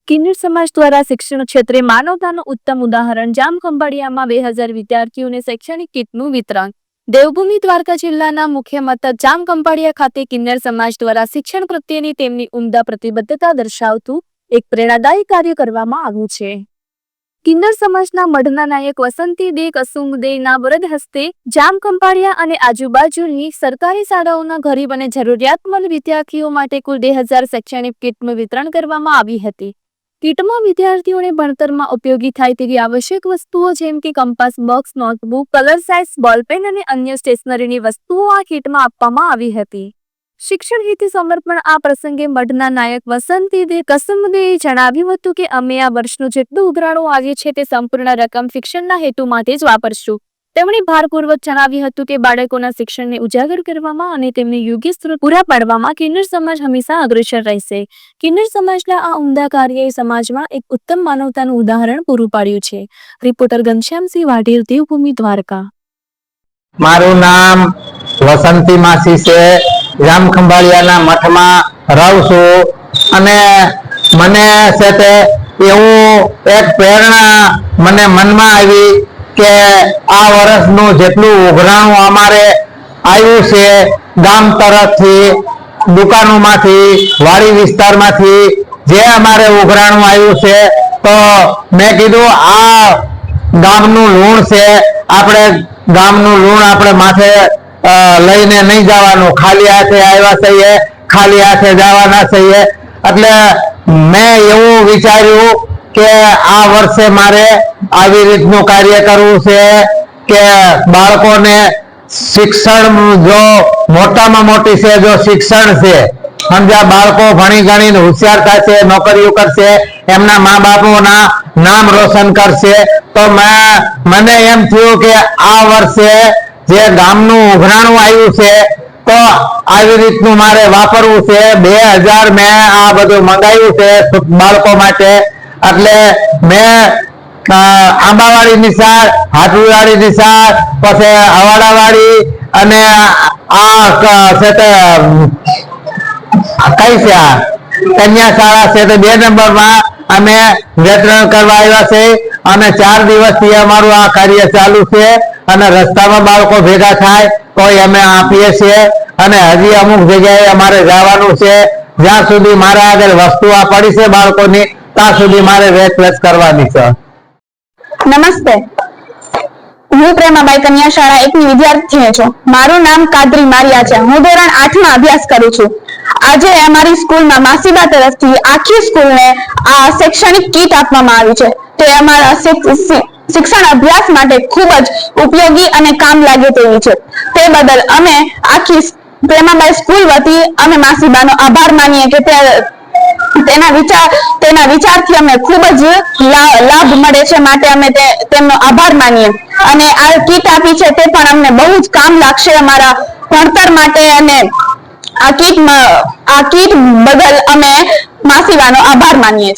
કિન્નર સમાજ દ્વારા શિક્ષણ ક્ષેત્રે માનવતાનું ઉત્તમ ઉદાહરણ જામખંભાળિયામાં 2000 વિદ્યાર્થીઓને શૈક્ષણિક કીટનું વિતરણ। દેવભૂમિ દ્વારકા જિલ્લાના મુખ્ય મથક જામખંભાળિયા ખાતે કિન્નર સમાજ દ્વારા શિક્ષણ પ્રત્યેની તેમની ઉમદા પ્રતિબદ્ધતા દર્શાવતું એક પ્રેરણાદાયી કાર્ય કરવામાં આવ્યું છે। કિન્નર સમાજના મઢના નાયક વસંતી દે કસુમદેના વરદ હસ્તે જામખંભાળિયા અને આજુબાજુની સરકારી શાળાઓના ગરીબ અને જરૂરિયાતમંદ વિદ્યાર્થીઓ માટે કુલ 2000 શૈક્ષણિક કીટનું વિતરણ કરવામાં આવી હતી। કીટમાં વિદ્યાર્થીઓને ભણતરમાં ઉપયોગી થાય તેવી આવશ્યક વસ્તુઓ જેમ કે compass box, notebook, colour size ball pen અને અન્ય સ્ટેશનરીની વસ્તુઓ આ કીટમાં આપવામાં આવી હતી। શિક્ષણ હેતુ સમર્પણ આ પ્રસંગે મઢના નાયક વસંતી દે કસુમદેએ જણાવ્યું હતું કે અમે આ વર્ષનું જેટલું ઉઘરાણું આવ્યું છે તે સંપૂર્ણ રકમ શિક્ષણના હેતુ માટે જ વાપરશું। તેમણે ભારપૂર્વક જણાવ્યું હતું કે બાળકોના શિક્ષણને ઉજાગર કરવામાં અને તેમને યોગ્ય સ્ત્રોત પૂરા પાડવામાં કિન્નર સમાજ હંમેશા અગ્રેસર રહેશે। કિન્નર સમાજના આ ઉમદા કાર્યએ સમાજમાં એક ઉત્તમ માનવતાનું ઉદાહરણ પૂરું પાડ્યું છે। રિપોર્ટર ઘનશ્યામસિંહ વાઢેર, દેવભૂમિ દ્વારકા। મારું નામ વસંતી માસી છે। જામખંભાળિયાના મઠમાં રહું છું અને મને છે તે એવું એક પ્રેરણા મને મનમાં આવી કે આ વર્ષનું જેટલું ઉઘરાણું અમારે આવ્યું છે ગામ તરફથી, દુકાનોમાંથી, વાડી વિસ્તારમાંથી જે અમારે ઉઘરાણું આવ્યું છે તો મેં કીધું આ ગામનું ઋણ છે, આપણે ગામનું ઋણ આપણે માથે લઈને નહીં જવાનું, ખાલી હાથે આવ્યા છીએ, ખાલી હાથે જવાના છીએ। એટલે મેં એવું વિચાર્યું કે આ વર્ષે મારે આવી રીતનું કાર્ય કરવું છે કે બાળકોને શિક્ષણ જો મોટામાં મોટી છે, જો શિક્ષણ છે સમજ્યા, બાળકો ભણી ગણીને હોશિયાર થશે, નોકરીઓ કરશે, એમના મા બાપોના નામ રોશન કરશે। તો મને એમ થયું કે આ વર્ષે જે ગામનું ઉઘરાણું આવ્યું છે તો આવી રીતનું મારે વાપરવું છે। 2000 મેં આ બધું મંગાવ્યું છે બાળકો માટે। એટલે મેં આંબાવાડી નિશાળ, હાથવીવાડી નિશાળ, પછી હવાડાવાડી અને આ છે તે કઈ છે આ કન્યા શાળા છે તે 2 નંબરમાં અમે વિતરણ કરવા આવ્યા છે અને 4 દિવસથી અમારું આ કાર્ય ચાલુ છે અને રસ્તામાં બાળકો ભેગા થાય તો અમે આપીએ છીએ અને હજી અમુક જગ્યાએ અમારે જવાનું છે। જ્યાં સુધી મારા આગળ વસ્તુ આ પડી છે બાળકોની ત્યાં સુધી મારે વેચ કરવાની છે। નમસ્તે, હું પ્રેમાબાઈ કન્યા શાળા 1 ની વિદ્યાર્થીની છું। મારું નામ કાદરી મારિયા છે। હું ધોરણ 8 માં અભ્યાસ કરું છું। આજે અમારી સ્કૂલમાં માસીબા તરફથી આખી સ્કૂલને આ શૈક્ષણિક કીટ આપવામાં આવી છે। તે અમારા શિક્ષણ અભ્યાસ માટે ખૂબ જ ઉપયોગી અને કામ લાગે તેવી છે। તે બદલ અમે આખી પ્રેમાબાઈ સ્કૂલ વતી અમે માસીબાનો આભાર માનીએ કે તેના વિચારથી અમે ખૂબ જ લાભ મળે છે, માટે અમે તેમનો આભાર માનીએ અને આ કીટ આપી છે તે પણ અમને બહુ જ કામ લાગશે અમારા ભણતર માટે અને આ કીટ બદલ અમે માસીબાનો આભાર માનીએ છીએ।